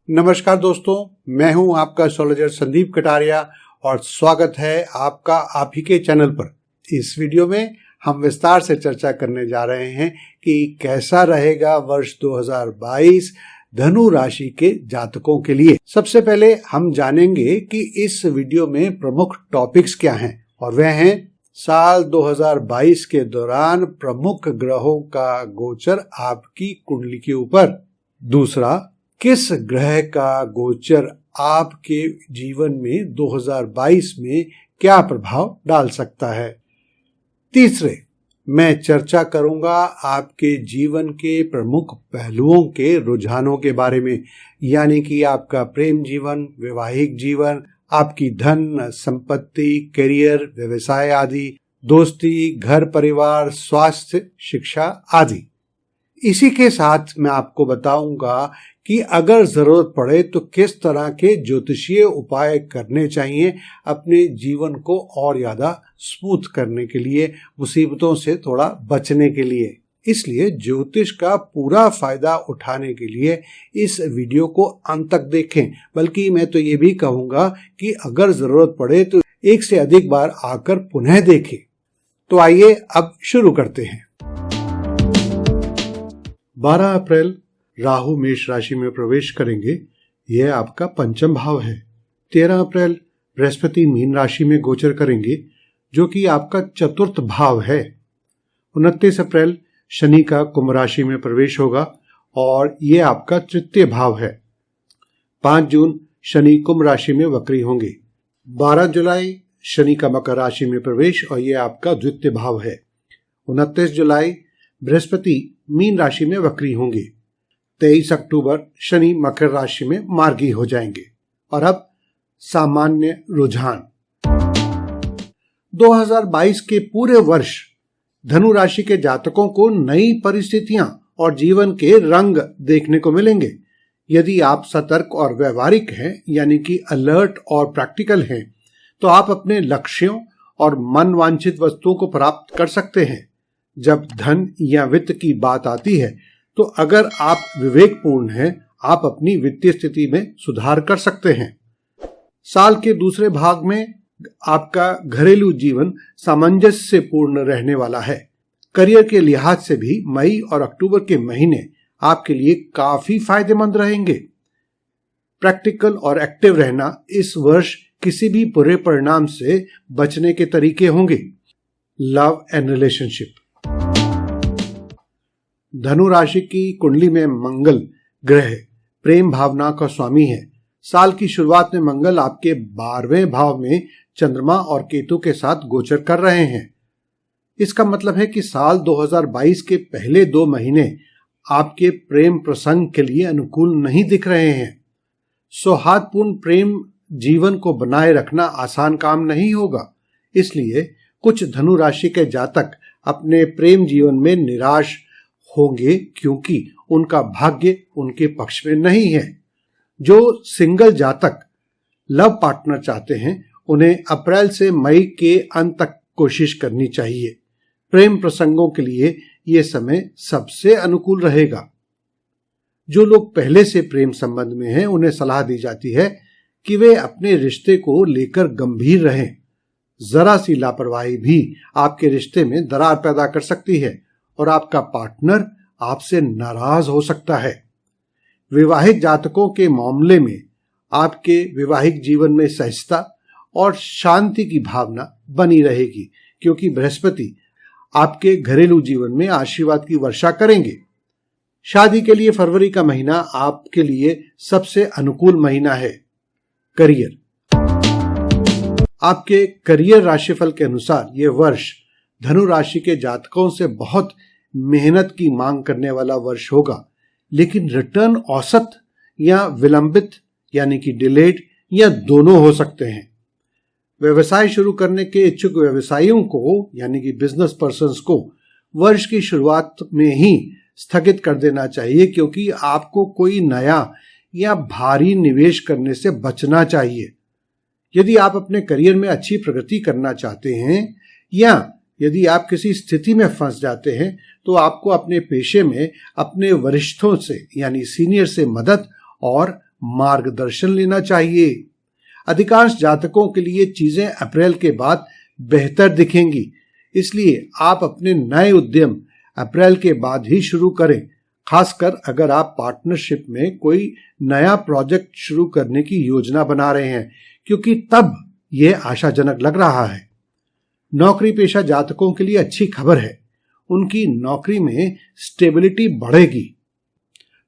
नमस्कार दोस्तों, मैं हूं आपका एस्ट्रोलॉजर संदीप कटारिया और स्वागत है आपका आप ही के चैनल पर। इस वीडियो में हम विस्तार से चर्चा करने जा रहे हैं कि कैसा रहेगा वर्ष 2022 धनु राशि के जातकों के लिए। सबसे पहले हम जानेंगे कि इस वीडियो में प्रमुख टॉपिक्स क्या हैं, और वह हैं साल 2022 के दौरान प्रमुख ग्रहों का गोचर आपकी कुंडली के ऊपर। दूसरा, किस ग्रह का गोचर आपके जीवन में 2022 में क्या प्रभाव डाल सकता है। तीसरे, मैं चर्चा करूंगा आपके जीवन के प्रमुख पहलुओं के रुझानों के बारे में, यानी कि आपका प्रेम जीवन, वैवाहिक जीवन, आपकी धन संपत्ति, करियर, व्यवसाय आदि, दोस्ती, घर परिवार, स्वास्थ्य, शिक्षा आदि। इसी के साथ मैं आपको बताऊंगा कि अगर जरूरत पड़े तो किस तरह के ज्योतिषीय उपाय करने चाहिए अपने जीवन को और ज्यादा स्मूथ करने के लिए, मुसीबतों से थोड़ा बचने के लिए। इसलिए ज्योतिष का पूरा फायदा उठाने के लिए इस वीडियो को अंत तक देखें, बल्कि मैं तो ये भी कहूंगा कि अगर जरूरत पड़े तो एक से अधिक बार आकर पुनः देखें। तो आइए अब शुरू करते हैं। 12 अप्रैल राहु मेष राशि में प्रवेश करेंगे। यह आपका पंचम भाव है। 13 अप्रैल बृहस्पति मीन राशि में गोचर करेंगे, जो कि आपका चतुर्थ भाव है। 29 अप्रैल शनि का कुंभ राशि में प्रवेश होगा और यह आपका तृतीय भाव है। 5 जून शनि कुंभ राशि में वक्री होंगे। 12 जुलाई शनि का मकर राशि में प्रवेश और यह आपका द्वितीय भाव है। 29 जुलाई बृहस्पति मीन राशि में वक्री होंगे। 23 अक्टूबर शनि मकर राशि में मार्गी हो जाएंगे। और अब सामान्य रुझान। 2022 के पूरे वर्ष धनु राशि के जातकों को नई परिस्थितियां और जीवन के रंग देखने को मिलेंगे। यदि आप सतर्क और व्यवहारिक हैं, यानी कि अलर्ट और प्रैक्टिकल हैं, तो आप अपने लक्ष्यों और मन वांछित वस्तुओं को प्राप्त कर सकते हैं। जब धन या वित्त की बात आती है तो अगर आप विवेकपूर्ण हैं, आप अपनी वित्तीय स्थिति में सुधार कर सकते हैं। साल के दूसरे भाग में आपका घरेलू जीवन सामंजस्य पूर्ण रहने वाला है। करियर के लिहाज से भी मई और अक्टूबर के महीने आपके लिए काफी फायदेमंद रहेंगे। प्रैक्टिकल और एक्टिव रहना इस वर्ष किसी भी बुरे परिणाम से बचने के तरीके होंगे। Love and relationship. धनु राशि की कुंडली में मंगल ग्रह प्रेम भावना का स्वामी है। साल की शुरुआत में मंगल आपके 12वें भाव में चंद्रमा और केतु के साथ गोचर कर रहे हैं। इसका मतलब है कि साल 2022 के पहले 2 महीने आपके प्रेम प्रसंग के लिए अनुकूल नहीं दिख रहे हैं। सौहार्दपूर्ण प्रेम जीवन को बनाए रखना आसान काम नहीं होगा। इसलिए कुछ धनु राशि के जातक अपने प्रेम जीवन में निराश होंगे, क्योंकि उनका भाग्य उनके पक्ष में नहीं है। जो सिंगल जातक लव पार्टनर चाहते हैं, उन्हें अप्रैल से मई के अंत तक कोशिश करनी चाहिए। प्रेम प्रसंगों के लिए यह समय सबसे अनुकूल रहेगा। जो लोग पहले से प्रेम संबंध में हैं, उन्हें सलाह दी जाती है कि वे अपने रिश्ते को लेकर गंभीर रहें। जरा सी लापरवाही भी आपके रिश्ते में दरार पैदा कर सकती है और आपका पार्टनर आपसे नाराज हो सकता है। विवाहित जातकों के मामले में आपके वैवाहिक जीवन में सहजता और शांति की भावना बनी रहेगी, क्योंकि बृहस्पति आपके घरेलू जीवन में आशीर्वाद की वर्षा करेंगे। शादी के लिए फरवरी का महीना आपके लिए सबसे अनुकूल महीना है। करियर। आपके करियर राशिफल के अनुसार यह वर्ष धनु राशि के जातकों से बहुत मेहनत की मांग करने वाला वर्ष होगा, लेकिन रिटर्न औसत या विलंबित यानी कि डिलेड या दोनों हो सकते हैं। व्यवसाय शुरू करने के इच्छुक व्यवसायियों को यानी कि बिजनेस पर्सन्स को वर्ष की शुरुआत में ही स्थगित कर देना चाहिए, क्योंकि आपको कोई नया या भारी निवेश करने से बचना चाहिए। यदि आप अपने करियर में अच्छी प्रगति करना चाहते हैं या यदि आप किसी स्थिति में फंस जाते हैं, तो आपको अपने पेशे में अपने वरिष्ठों से यानी सीनियर से मदद और मार्गदर्शन लेना चाहिए। अधिकांश जातकों के लिए चीजें अप्रैल के बाद बेहतर दिखेंगी, इसलिए आप अपने नए उद्यम अप्रैल के बाद ही शुरू करें, खासकर अगर आप पार्टनरशिप में कोई नया प्रोजेक्ट शुरू करने की योजना बना रहे हैं, क्योंकि तब यह आशाजनक लग रहा है। नौकरी पेशा जातकों के लिए अच्छी खबर है, उनकी नौकरी में स्टेबिलिटी बढ़ेगी।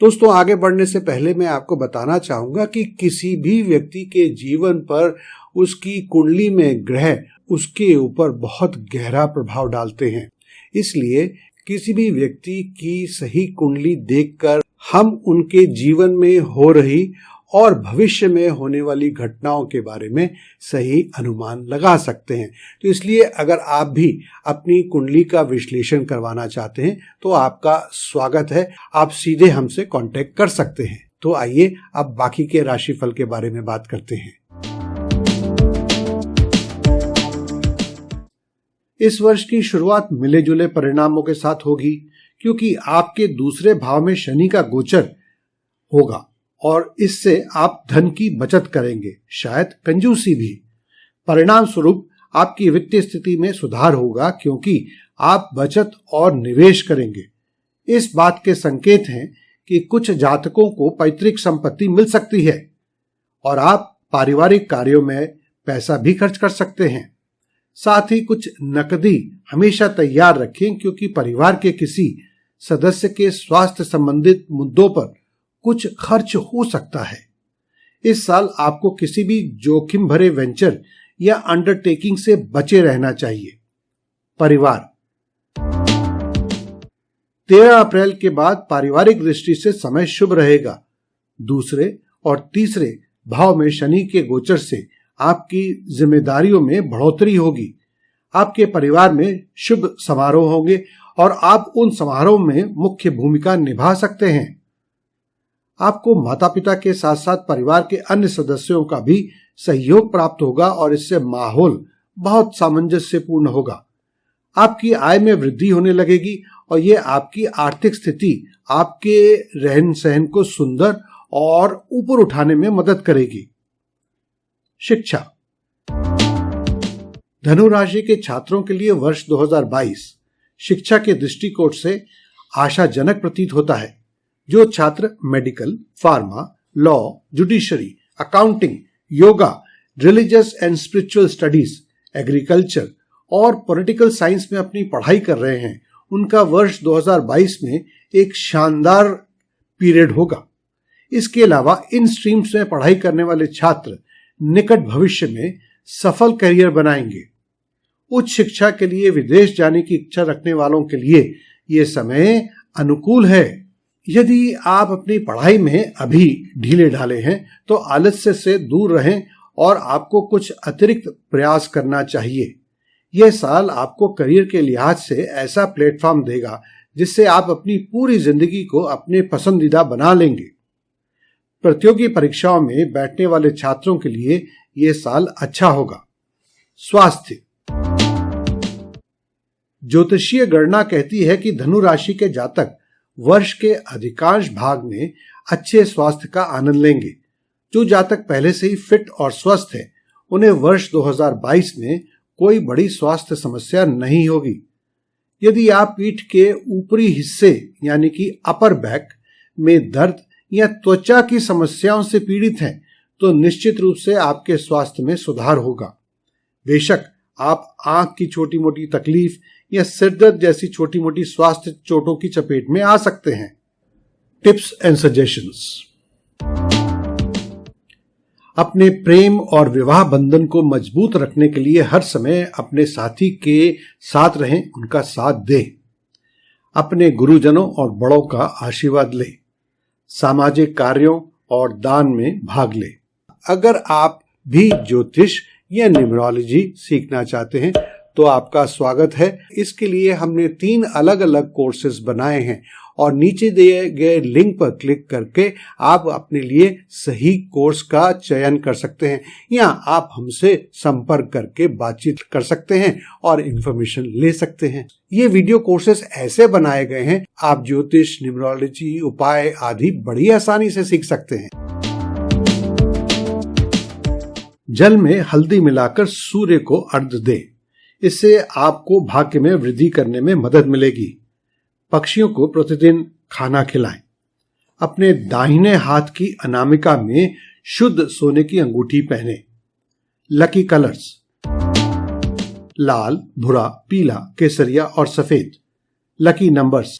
दोस्तों, आगे बढ़ने से पहले मैं आपको बताना चाहूंगा कि किसी भी व्यक्ति के जीवन पर उसकी कुंडली में ग्रह उसके ऊपर बहुत गहरा प्रभाव डालते हैं। इसलिए किसी भी व्यक्ति की सही कुंडली देखकर हम उनके जीवन में हो रही और भविष्य में होने वाली घटनाओं के बारे में सही अनुमान लगा सकते हैं। तो इसलिए अगर आप भी अपनी कुंडली का विश्लेषण करवाना चाहते हैं तो आपका स्वागत है, आप सीधे हमसे कांटेक्ट कर सकते हैं। तो आइए अब बाकी के राशिफल के बारे में बात करते हैं। इस वर्ष की शुरुआत मिले जुले परिणामों के साथ होगी, क्योंकि आपके दूसरे भाव में शनि का गोचर होगा और इससे आप धन की बचत करेंगे, शायद कंजूसी भी। परिणाम स्वरूप आपकी वित्तीय स्थिति में सुधार होगा, क्योंकि आप बचत और निवेश करेंगे। इस बात के संकेत हैं कि कुछ जातकों को पैतृक संपत्ति मिल सकती है और आप पारिवारिक कार्यों में पैसा भी खर्च कर सकते हैं। साथ ही कुछ नकदी हमेशा तैयार रखें, क्योंकि परिवार के किसी सदस्य के स्वास्थ्य संबंधित मुद्दों पर कुछ खर्च हो सकता है। इस साल आपको किसी भी जोखिम भरे वेंचर या अंडरटेकिंग से बचे रहना चाहिए। परिवार 13 अप्रैल के बाद पारिवारिक दृष्टि से समय शुभ रहेगा। दूसरे और तीसरे भाव में शनि के गोचर से आपकी जिम्मेदारियों में बढ़ोतरी होगी। आपके परिवार में शुभ समारोह होंगे और आप उन समारोह में मुख्य भूमिका निभा सकते हैं। आपको माता पिता के साथ साथ परिवार के अन्य सदस्यों का भी सहयोग प्राप्त होगा और इससे माहौल बहुत सामंजस्यपूर्ण होगा। आपकी आय में वृद्धि होने लगेगी और ये आपकी आर्थिक स्थिति आपके रहन सहन को सुंदर और ऊपर उठाने में मदद करेगी। शिक्षा। धनु राशि के छात्रों के लिए वर्ष 2022 शिक्षा के दृष्टिकोण से आशाजनक प्रतीत होता है। जो छात्र medical, pharma, law, judiciary, accounting, yoga, religious and spiritual studies, agriculture और पॉलिटिकल साइंस में अपनी पढ़ाई कर रहे हैं, उनका वर्ष 2022 में एक शानदार पीरियड होगा। इसके अलावा इन स्ट्रीम्स में पढ़ाई करने वाले छात्र निकट भविष्य में सफल करियर बनाएंगे। उच्च शिक्षा के लिए विदेश जाने की इच्छा रखने वालों के लिए यह समय अनुकूल है। यदि आप अपनी पढ़ाई में अभी ढीले ढाले हैं तो आलस्य से दूर रहें और आपको कुछ अतिरिक्त प्रयास करना चाहिए। यह साल आपको करियर के लिहाज से ऐसा प्लेटफॉर्म देगा जिससे आप अपनी पूरी जिंदगी को अपने पसंदीदा बना लेंगे। प्रतियोगी परीक्षाओं में बैठने वाले छात्रों के लिए यह साल अच्छा होगा। स्वास्थ्य। ज्योतिषीय गणना कहती है कि धनु राशि के जातक वर्ष के अधिकांश भाग में अच्छे स्वास्थ्य का आनंद लेंगे। जो जातक पहले से ही फिट और स्वस्थ है, उन्हें वर्ष 2022 में कोई बड़ी स्वास्थ्य समस्या नहीं होगी। यदि आप पीठ के ऊपरी हिस्से यानी कि अपर बैक में दर्द या त्वचा की समस्याओं से पीड़ित हैं, तो निश्चित रूप से आपके स्वास्थ्य में सुधार होगा। बेशक आप आंख की छोटी मोटी तकलीफ या सिरदर्द जैसी छोटी मोटी स्वास्थ्य चोटों की चपेट में आ सकते हैं। Tips and suggestions. अपने प्रेम और विवाह बंधन को मजबूत रखने के लिए हर समय अपने साथी के साथ रहें, उनका साथ दें। अपने गुरुजनों और बड़ों का आशीर्वाद लें। सामाजिक कार्यों और दान में भाग लें। अगर आप भी ज्योतिष या न्यूमरोलॉजी सीखना चाहते हैं तो आपका स्वागत है। इसके लिए हमने 3 अलग अलग कोर्सेज बनाए हैं और नीचे दिए गए लिंक पर क्लिक करके आप अपने लिए सही कोर्स का चयन कर सकते हैं या आप हमसे संपर्क करके बातचीत कर सकते हैं और इंफॉर्मेशन ले सकते हैं। ये वीडियो कोर्सेज ऐसे बनाए गए हैं आप ज्योतिष, न्यूमरोलॉजी, उपाय आदि बड़ी आसानी से सीख सकते हैं। जल में हल्दी मिलाकर सूर्य को अर्घ्य दें। इससे आपको भाग्य में वृद्धि करने में मदद मिलेगी। पक्षियों को प्रतिदिन खाना खिलाएं। अपने दाहिने हाथ की अनामिका में शुद्ध सोने की अंगूठी पहने। लकी कलर्स लाल, भूरा, पीला, केसरिया और सफेद। लकी नंबर्स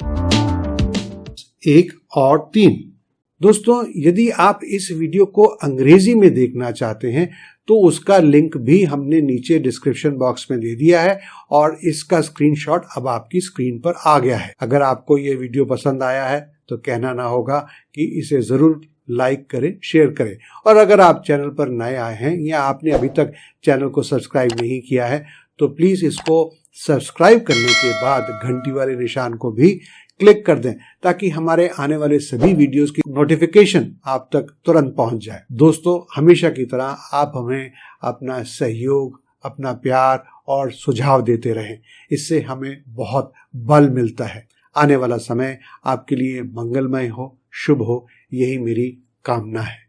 1 और 3। दोस्तों, यदि आप इस वीडियो को अंग्रेजी में देखना चाहते हैं तो उसका लिंक भी हमने नीचे डिस्क्रिप्शन बॉक्स में दे दिया है और इसका स्क्रीनशॉट अब आपकी स्क्रीन पर आ गया है। अगर आपको ये वीडियो पसंद आया है तो कहना ना होगा कि इसे जरूर लाइक करें, शेयर करें। और अगर आप चैनल पर नए आए हैं या आपने अभी तक चैनल को सब्सक्राइब नहीं किया है तो प्लीज इसको सब्सक्राइब करने के बाद घंटी वाले निशान को भी क्लिक कर दें ताकि हमारे आने वाले सभी वीडियोस की नोटिफिकेशन आप तक तुरंत पहुंच जाए। दोस्तों, हमेशा की तरह आप हमें अपना सहयोग, अपना प्यार और सुझाव देते रहें। इससे हमें बहुत बल मिलता है। आने वाला समय आपके लिए मंगलमय हो, शुभ हो, यही मेरी कामना है।